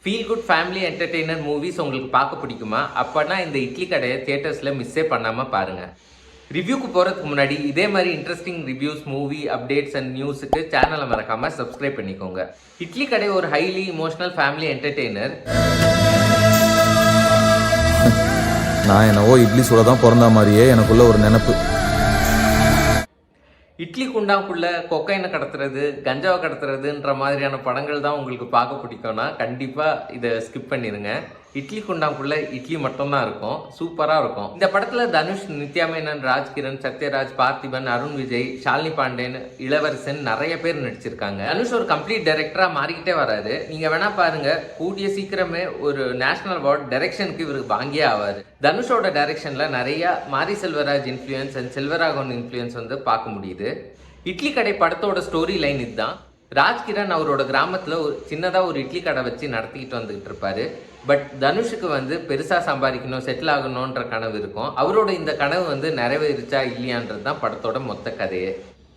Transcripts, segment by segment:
Feel good family entertainer movies உங்களுக்கு பார்க்க பிடிக்குமா? அப்போனா இந்த இட்லி கடையை தியேட்டர்ஸில் மிஸ்ஸே பண்ணாமல் பாருங்கள். ரிவ்யூக்கு போகிறதுக்கு முன்னாடி இதே மாதிரி interesting reviews, movie updates and நியூஸுக்கு சேனலை மறக்காமல் சப்ஸ்கிரைப் பண்ணிக்கோங்க. இட்லி கடை ஒரு ஹைலி இமோஷனல் ஃபேமிலி என்டர்டெய்னர். நான் என்னவோ இட்லி சுட தான் பிறந்த மாதிரியே எனக்குள்ள ஒரு நினைப்பு. இட்லி குண்டாக்குள்ள கொக்கைனை கடத்துறது, கஞ்சாவை கடத்துறதுன்ற மாதிரியான படங்கள் தான் உங்களுக்கு பார்க்க பிடிக்கும்னா கண்டிப்பாக இதை ஸ்கிப் பண்ணிடுங்க. இட்லி குண்டாக்குள்ள இட்லி மட்டும்தான் இருக்கும், சூப்பராக இருக்கும். இந்த படத்தில் தனுஷ், நித்யா மேனன், ராஜ்கிரண், சத்யராஜ், பார்த்திபன், அருண் விஜய், ஷாலினி பாண்டேன், இளவரசன் நிறைய பேர் நடிச்சிருக்காங்க. தனுஷ் ஒரு கம்ப்ளீட் டைரக்டராக மாறிக்கிட்டே வராது. நீங்கள் வேணா பாருங்க, கூடிய சீக்கிரமே ஒரு நேஷனல் அவார்ட் டைரக்ஷனுக்கு இவருக்கு வாங்கியே ஆவார். தனுஷோட டைரக்ஷனில் நிறைய மாரி Selvaraj influence and Selvaraghavan influence வந்து பார்க்க முடியுது. இட்லி கடை படத்தோட ஸ்டோரி லைன் இதுதான். ராஜ்கிரண் அவரோட கிராமத்தில் ஒரு சின்னதாக ஒரு இட்லி கடை வச்சு நடத்திக்கிட்டு வந்துக்கிட்டு இருப்பாரு. பட் தனுஷுக்கு வந்து பெருசாக சம்பாதிக்கணும், செட்டில் ஆகணுன்ற கனவு இருக்கும். அவரோட இந்த கனவு வந்து நிறைவேறிச்சா இல்லையான்றது தான் படத்தோட மொத்த கதையே.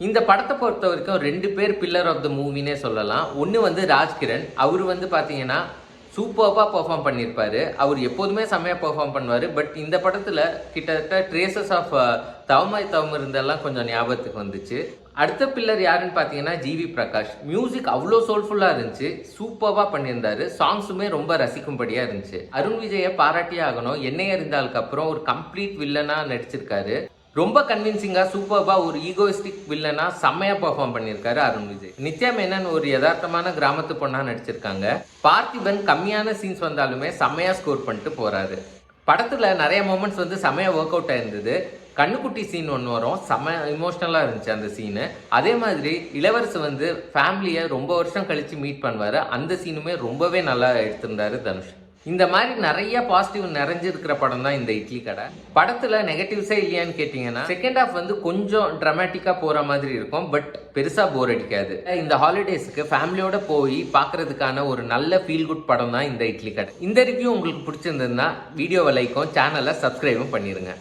இந்த படத்தை பொறுத்த வரைக்கும் 2 பேர் பில்லர் ஆஃப் த மூவினே சொல்லலாம். ஒன்று வந்து ராஜ்கிரண். அவர் வந்து பார்த்தீங்கன்னா சூப்பராக பெர்ஃபார்ம் பண்ணியிருப்பாரு. அவர் எப்போதுமே செம்மையாக பெர்ஃபார்ம் பண்ணுவார். பட் இந்த படத்தில் கிட்டத்தட்ட ட்ரேசஸ் ஆஃப் தவமாய் தவம் இருந்தெல்லாம் கொஞ்சம் ஞாபகத்துக்கு வந்துச்சு. அடுத்த பில்லர் யாருன்னு பார்த்தீங்கன்னா ஜிவி பிரகாஷ். மியூசிக் அவ்வளோ சோல்ஃபுல்லாக இருந்துச்சு, சூப்பராக பண்ணியிருந்தாரு. சாங்ஸுமே ரொம்ப ரசிக்கும்படியாக இருந்துச்சு. அருண் விஜயை பாராட்டியே ஆகணும். என்னைய இருந்தாலுக்கு அப்புறம் ஒரு கம்ப்ளீட் வில்லனாக நடிச்சிருக்காரு. ரொம்ப கன்வின்சிங்காக சூப்பராக ஒரு ஈகோயிஸ்டிக் வில்லனா செம்மையாக பெர்ஃபார்ம் பண்ணியிருக்காரு அருண் விஜய். நித்யா மேனன் ஒரு யதார்த்தமான கிராமத்து பொண்ணாக நடிச்சிருக்காங்க. பார்த்திபன் கம்மியான சீன்ஸ் வந்தாலுமே செம்மையாக ஸ்கோர் பண்ணிட்டு போகிறாரு. படத்தில் நிறைய மூமெண்ட்ஸ் வந்து செம்மையாக ஒர்க் அவுட் ஆயிருந்தது. கண்ணுக்குட்டி சீன் ஒன்று வரும், செம்ம இமோஷ்னலாக இருந்துச்சு அந்த சீனு. அதே மாதிரி இளவரசு வந்து ஃபேமிலியை ரொம்ப வருஷம் கழித்து மீட் பண்ணுவார். அந்த சீனுமே ரொம்பவே நல்லா எடுத்திருந்தாரு தனுஷ். இந்த மாதிரி நிறைய பாசிட்டிவ் நிறைஞ்சிருக்கிற படம் தான் இந்த இட்லி கடை. படத்தில் நெகட்டிவ்ஸே இல்லையான்னு கேட்டிங்கன்னா செகண்ட் ஹாஃப் வந்து கொஞ்சம் ட்ராமேட்டிக்காக போகிற மாதிரி இருக்கும். பட் பெருசாக போர் அடிக்காது. இந்த ஹாலிடேஸுக்கு ஃபேமிலியோட போய் பார்க்கறதுக்கான ஒரு நல்ல ஃபீல் குட் படம் தான் இந்த இட்லி கடை. இந்த ரிவ்யூ உங்களுக்கு பிடிச்சிருந்ததுன்னா வீடியோவை லைக்கும் சேனலை சப்ஸ்கிரைபும் பண்ணிடுங்க.